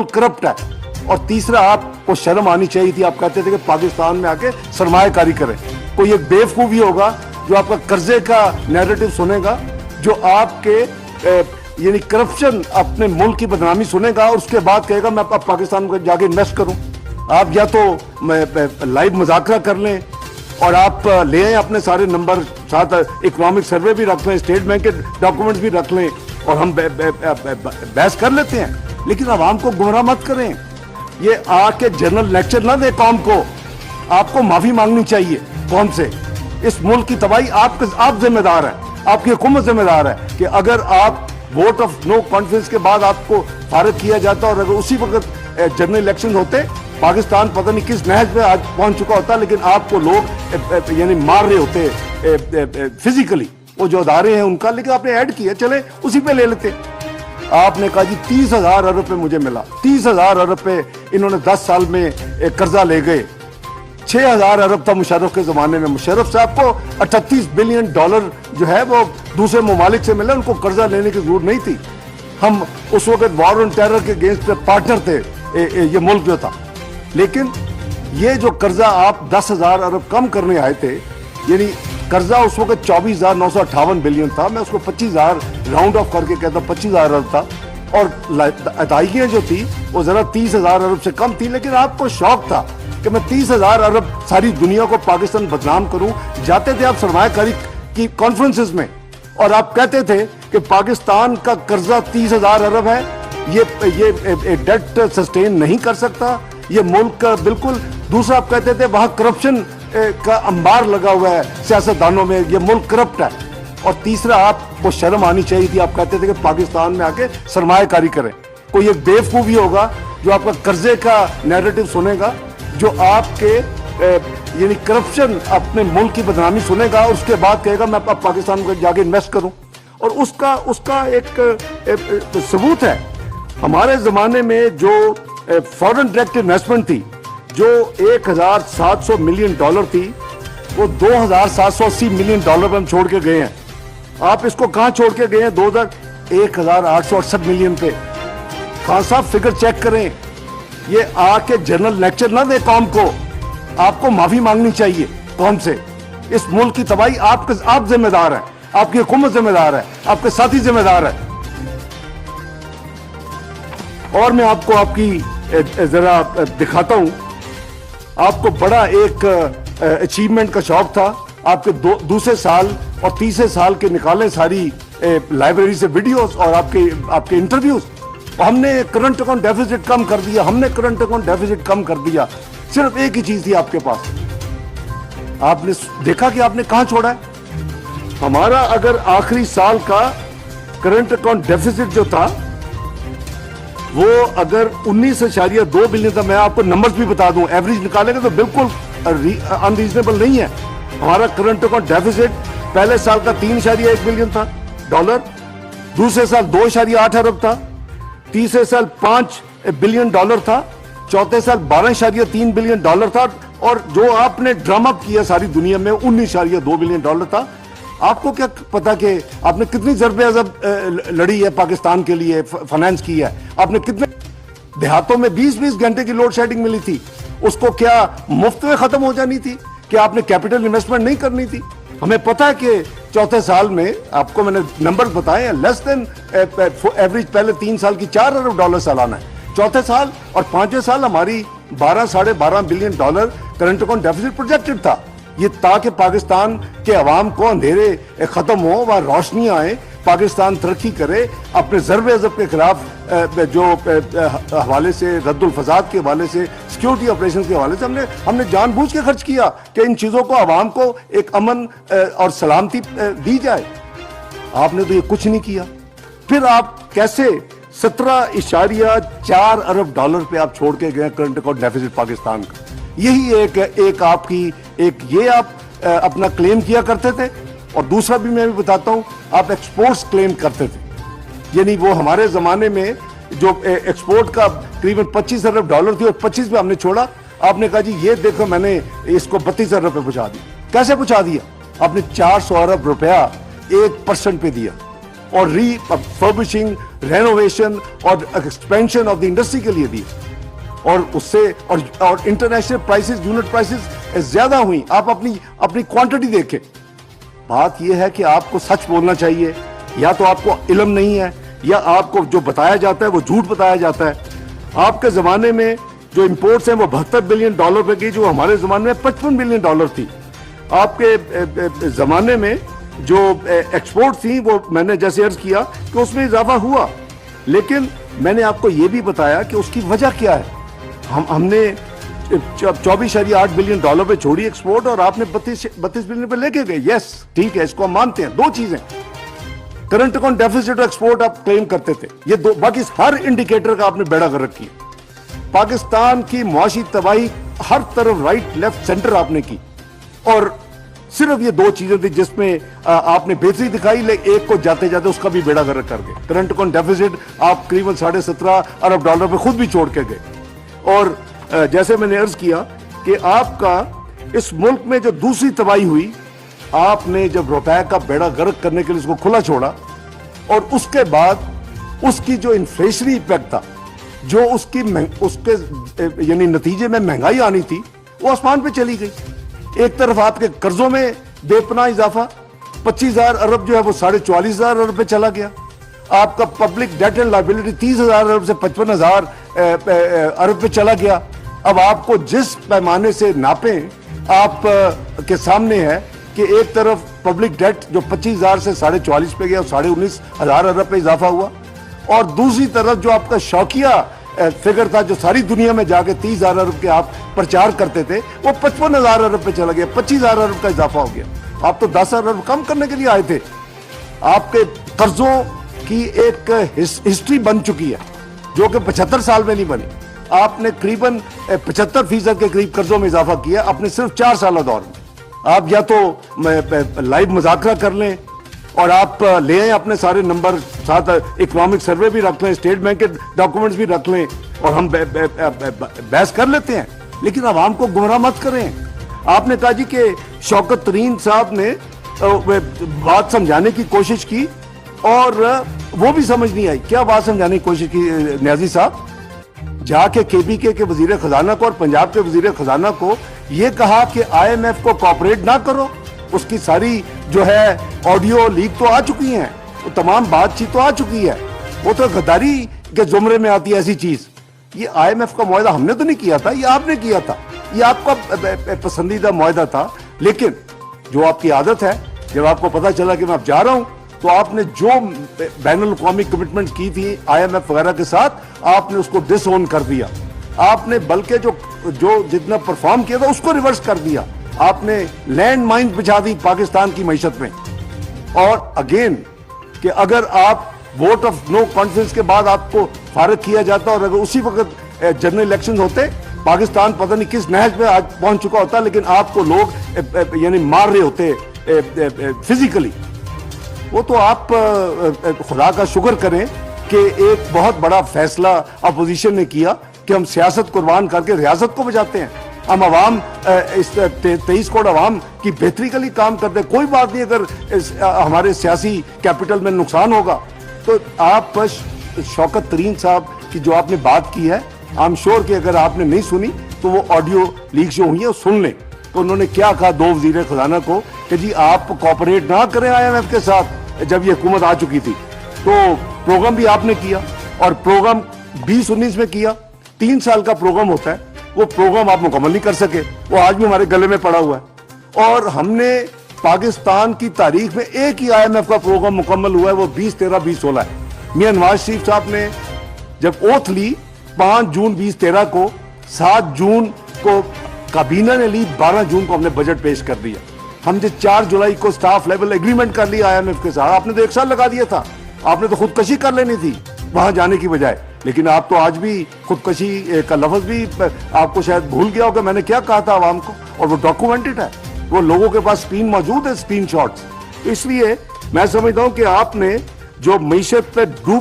मुल्क करप्ट है। और तीसरा, आपको शर्म आनी चाहिए थी, आप कहते थे कि पाकिस्तान में आके सरमायाकारी करें। कोई एक बेवकूफ भी होगा जो आपका कर्जे का नैरेटिव सुनेगा, जो आपके यानी करप्शन, अपने मुल्क की बदनामी सुनेगा और उसके बाद कहेगा मैं अब पाकिस्तान में जाके इन्वेस्ट करूं। आप या तो लाइव मुज़ाकरा कर लें और आप ले आए अपने सारे नंबर, साथ इकोनॉमिक सर्वे भी रख लें, स्टेट बैंक के डॉक्यूमेंट्स भी रख लें और हम बहस कर लेते हैं। लेकिन आवाम को गुमराह मत करें। ये आके जनरल लेक्चर ना दे कौम को। आपको माफी मांगनी चाहिए कौम से। इस मुल्क की तबाही आप जिम्मेदार है, आपकी हुकूमत जिम्मेदार है कि अगर आप वोट ऑफ नो कॉन्फिडेंस के बाद आपको फारिग किया जाता और अगर उसी वक्त जनरल इलेक्शन होते, पाकिस्तान पता नहीं किस नहज पे आज पहुंच चुका होता। लेकिन आपको लोग यानी मार रहे होते फिजिकली, वो जो अदारे हैं उनका, लेकिन आपने ऐड किया, चले उसी पे ले लेते। आपने कहा जी 30,000 अरब पे मुझे मिला, 30,000 अरब पे इन्होंने 10 साल में कर्जा ले गए। 6,000 अरब था मुशर्रफ के जमाने में। मुशर्रफ साहब को 38 बिलियन डॉलर जो है वो दूसरे ममालिक से मिला, उनको कर्जा लेने की जरूरत नहीं थी। हम उस वक्त वॉर ऑन टेरर के अगेंस्ट पार्टनर थे ये मुल्क जो था। लेकिन ये जो कर्जा आप 10,000 अरब कम करने आए थे, यानी कर्जा उस वक्त 24,958 बिलियन था, मैं उसको 25,000 राउंड ऑफ करके कहता 25,000 अरब था, और अदायगियां जो थी वो जरा 30,000 अरब से कम थी। लेकिन आपको शौक था कि मैं 30,000 अरब सारी दुनिया को पाकिस्तान बदनाम करूं। जाते थे आप सरमायाकारी की कॉन्फ्रेंसेस में और आप कहते थे कि पाकिस्तान का कर्जा 30,000 अरब है, ये डेट सस्टेन नहीं कर सकता, ये मुल्क बिल्कुल। दूसरा, आप कहते थे वहां करप्शन का अंबार लगा हुआ है सियासतदानों में, ये मुल्क करप्ट है। और तीसरा, आपको शर्म आनी चाहिए थी, आप कहते थे कि पाकिस्तान में आके सरमायाकारी करें। कोई एक बेवकूफ भी होगा जो आपका कर्जे का नैरेटिव सुनेगा, जो आपके यानी करप्शन, अपने मुल्क की बदनामी सुनेगा और उसके बाद कहेगा मैं अब पाकिस्तान में जाके इन्वेस्ट करूं। और उसका एक सबूत है। हमारे जमाने में जो फॉरेन डायरेक्ट इन्वेस्टमेंट थी, जो 1,700 मिलियन डॉलर थी, वो 2,780 मिलियन डॉलर पर हम छोड़ के गए हैं। आप इसको कहां छोड़ के गए हैं? 1,868 मिलियन पे। खान साहब फिगर चेक करें। ये आके जनरल लेक्चर ना दे कौम को। आपको माफी मांगनी चाहिए कौम से। इस मुल्क की तबाही आप जिम्मेदार है, आपकी हुकूमत जिम्मेदार है, आपके साथी जिम्मेदार है। और मैं आपको आपकी जरा दिखाता हूं। आपको बड़ा एक अचीवमेंट का शौक था। आपके दूसरे साल और तीसरे साल के निकाले सारी लाइब्रेरी से वीडियोस और आपके इंटरव्यूज। हमने करंट अकाउंट डेफिसिट कम कर दिया, हमने करंट अकाउंट डेफिसिट कम कर दिया। सिर्फ एक ही चीज थी आपके पास। आपने देखा कि आपने कहां छोड़ा है। हमारा अगर आखिरी साल का करंट अकाउंट डेफिसिट जो था वो अगर 19.2 बिलियन था, मैं आपको नंबर्स भी बता दूं, एवरेज निकालेंगे तो बिल्कुल अनरीजनेबल नहीं है। हमारा करंट अकाउंट डेफिसिट पहले साल का 3.1 बिलियन था डॉलर, दूसरे साल 2.8 अरब था, तीसरे साल 5 बिलियन डॉलर था, चौथे साल 12.3 बिलियन डॉलर था, और जो आपने ड्रामा किया सारी दुनिया में 19.2 बिलियन डॉलर था। आपको क्या पता कि आपने कितनी ज़रबे अज़ब लड़ी है पाकिस्तान के लिए, फाइनेंस की है। आपने कितने देहातों में 20-20 घंटे की लोड शेडिंग मिली थी, उसको क्या मुफ्त में खत्म हो जानी थी? क्या आपने कैपिटल इन्वेस्टमेंट नहीं करनी थी? हमें पता है कि चौथे साल में, आपको मैंने नंबर बताए हैं, लेस देन एवरेज पहले 3 साल की 4 अरब डॉलर सालाना है। चौथे साल और पांचवें साल हमारी 12-12.5 billion dollar current account deficit projected था। ये ताकि पाकिस्तान के अवाम को अंधेरे खत्म हो, वहां रोशनी आए, पाकिस्तान तरक्की करे। अपने ज़रबे अज़ब के खिलाफ जो हवाले से, रद्दुल फसाद के हवाले से, सिक्योरिटी ऑपरेशन के हवाले से हमने जानबूझ के खर्च किया कि इन चीजों को अवाम को एक अमन और सलामती दी जाए। आपने तो ये कुछ नहीं किया। फिर आप कैसे 17.4 अरब डॉलर पे आप छोड़ के गए करंट अकाउंट डेफिसिट पाकिस्तान का। यही एक आपकी ये आप अपना क्लेम किया करते थे। और दूसरा भी मैं भी बताता हूं, आप एक्सपोर्ट्स क्लेम करते थे। यानी वो हमारे जमाने में जो एक्सपोर्ट का करीबन 25 अरब डॉलर थी और 25 पे हमने छोड़ा। आपने कहा जी ये देखो मैंने इसको 32 अरब पे पहुंचा दिया। कैसे पहुंचा दिया? आपने 400 अरब रुपया 1% पे दिया। और रीफर्बिशिंग, रेनोवेशन और एक्सपेंशन ऑफ द इंडस्ट्री के लिए दी, और उससे और इंटरनेशनल प्राइसेस, यूनिट प्राइसेस ज्यादा हुई। आप अपनी क्वांटिटी देखें। बात यह है कि आपको सच बोलना चाहिए, या तो आपको इल्म नहीं है, या आपको जो बताया जाता है वो झूठ बताया जाता है। आपके जमाने में जो इंपोर्ट्स हैं वो $72 बिलियन पे की, जो हमारे जमाने में $55 बिलियन थी। आपके जमाने में जो एक्सपोर्ट थी वो मैंने जैसे अर्ज किया कि उसमें इजाफा हुआ, लेकिन मैंने आपको ये भी बताया कि उसकी वजह क्या है। हमने $24.8 बिलियन पे छोड़ी एक्सपोर्ट, और आपने 32 बिलियन पे लेके गए। यस, ठीक है, इसको हम मानते हैं। दो चीजें, करंट अकाउंट डेफिसिट और एक्सपोर्ट आप क्लेम करते थे, ये दो, बाकी हर इंडिकेटर का आपने बेड़ा गर्क किया। पाकिस्तान की मुआशी तबाही हर तरफ, राइट लेफ्ट सेंटर आपने की, और सिर्फ ये दो चीजें थी जिसमें आपने बेहतरी दिखाई, लेकिन एक को जाते जाते उसका भी बेड़ा गर्क कर गए। करंट अकाउंट डेफिसिट आप करीबन $17.5 अरब पे खुद भी छोड़ के गए। और जैसे मैंने अर्ज किया कि आपका इस मुल्क में जो दूसरी तबाही हुई, आपने जब रुपए का बेड़ा गर्क करने के लिए उसको खुला छोड़ा, और उसके बाद उसकी जो इन्फ्लेशनरी इफेक्ट था, जो उसके यानी नतीजे में महंगाई आनी थी, वो आसमान पे चली गई। एक तरफ आपके कर्जों में बेपनाह इजाफा, 25,000 अरब जो है वो 44,500 अरब पे चला गया। आपका पब्लिक डेट एंड लायबिलिटी 30,000 अरब से 55,000 अरब पे चला गया। अब आपको जिस पैमाने से नापें, आप के सामने है कि एक तरफ पब्लिक डेट जो 25,000 से 44,500 पे गया, 19,500 अरब पे इजाफा हुआ, और दूसरी तरफ जो आपका शौकिया फिगर था, जो सारी दुनिया में जाके 30,000 अरब के आप प्रचार करते थे, वो 55,000 अरब पे चला गया। 25,000 अरब का इजाफा हो गया। आप तो 10 अरब कम करने के लिए आए थे। आपके कर्जों की एक हिस्ट्री बन चुकी है जो कि 75 साल में नहीं बनी। आपने करीबन 75% के करीब कर्जों में इजाफा किया अपने सिर्फ 4 साल दौर में। आप या तो लाइव मुज़ाकरा कर लें और आप ले आए अपने सारे नंबर, साथ इकोनॉमिक सर्वे भी रख लें, स्टेट बैंक के डॉक्यूमेंट्स भी रख लें, और हम बहस कर लेते हैं, लेकिन आवाम को गुमराह मत करें। आपने कहा जी कि शौकत तरीन साहब ने बात समझाने की कोशिश की और वो भी समझ नहीं आई। क्या बात समझाने की कोशिश की न्याजी साहब? जाके केबीके के वजीर खजाना को और पंजाब के वजीर खजाना को ये कहा कि IMF को कॉपरेट ना करो। उसकी सारी जो है ऑडियो लीक तो आ चुकी हैं, वो तमाम बातचीत तो आ चुकी है, वो तो गद्दारी के जुमरे में आती है ऐसी चीज। ये IMF का मुआहदा हमने तो नहीं किया था, ये आपने किया था, ये आपका पसंदीदा मुआहदा था। लेकिन जो आपकी आदत है, जब आपको पता चला कि मैं अब जा रहा हूं, तो आपने जो बैनुल अक़वामी कमिटमेंट की थी IMF वगैरह के साथ, आपने उसको डिसओन कर दिया। आपने बल्कि जो जितना परफॉर्म किया था उसको रिवर्स कर दिया। आपने लैंड माइंस बिछा दी पाकिस्तान की मईशत में। और अगेन कि अगर आप वोट ऑफ नो कॉन्फिडेंस के बाद आपको फारिग किया जाता और अगर उसी वक्त जनरल इलेक्शंस होते, पाकिस्तान पता नहीं किस नहज पे आज पहुंच चुका होता, लेकिन आपको लोग यानी मार रहे होते फिजिकली। वो तो आप खुदा का शुक्र करें कि एक बहुत बड़ा फैसला अपोजिशन ने किया कि हम सियासत कुर्बान करके रियासत को बचाते हैं। हम अवाम इस 23 करोड़ अवाम की बेहतरी के लिए काम करते हैं। कोई बात नहीं अगर हमारे सियासी कैपिटल में नुकसान होगा। तो आप शौकत तरीन साहब की जो आपने बात की है, आई एम श्योर कि अगर आपने नहीं सुनी तो वो ऑडियो लीक जो हुई है सुन लें। तो उन्होंने क्या कहा दो वजीर खजाना को कि जी आप कॉपरेट ना करें IMF के साथ। जब ये हुकूमत आ चुकी थी तो प्रोग्राम भी आपने किया, और प्रोग्राम 2019 में किया। 3 साल का प्रोग्राम होता है, वो प्रोग्राम आप मुकम्मल नहीं कर सके, वो आज भी हमारे गले में पड़ा हुआ है। और हमने पाकिस्तान की तारीख में एक ही IMF का प्रोग्राम मुकम्मल हुआ है, वो 2013-2016 है। मियां नवाज शरीफ साहब ने जब ओथ ली 5 जून 2013 को, 7 जून को काबीना ने ली, 12 जून को हमने बजट पेश कर दिया। हमने 4 जुलाई को स्टाफ लेवल एग्रीमेंट कर लिया IMF के साथ। आपने तो 1 साल लगा दिया था, आपने तो खुदकशी कर लेनी थी वहां जाने की बजाय। लेकिन आप तो आज भी खुदकशी का लफ्ज भी आपको शायद भूल गया हो कि मैंने क्या कहा था आवाम को, और वो डॉक्यूमेंटेड है, वो लोगों के पास स्क्रीन मौजूद है, स्क्रीन शॉट्स। इसलिए मैं समझता हूं कि आपने जो मईशत पे डूब